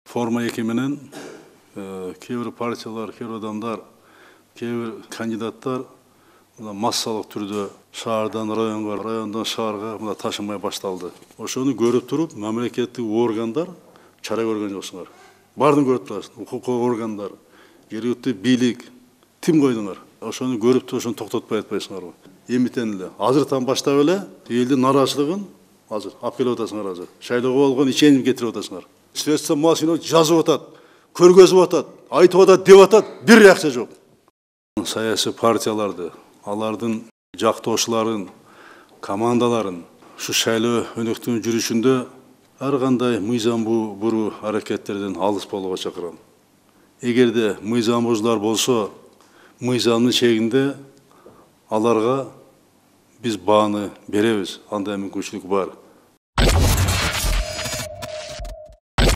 Forma ekiminin кейбір партиялар, кейбір адамдар, кейбір кандидаттар массалық түрде шаардан районға, райондан шаарга ташымай башталды. Ошону көрүп туруп, мамлекеттик органдар чара көргөн жоксуңар. Бардын көрүп турасың, укук органдар, жергиликтүү бийлик, тим койдуңар. Ошону көрүп туруп, ошону токтотпой атпайсыңарбы? Эмитен эле, азыртан баштап эле элдин нараачылыгын азыр алып келип атасыңар азыр. Шайлоого болгон ишеним кетирип атасыңар. Средства массового жазып атат, көргөзүп атат, айтып атат, деп атат, бир реакция жок. Саясий партияларды, алардын жактоочуларын, командаларын ушу шайлоо өнөктүгүнүн жүрүшүндө ар кандай мыйзам буруу аракеттерден алыс болууга чакырам. Эгерде мыйзам бузуулар болсо, мыйзамдын чегинде аларга биз бааны беребиз, андай мүмкүнчүлүк бар.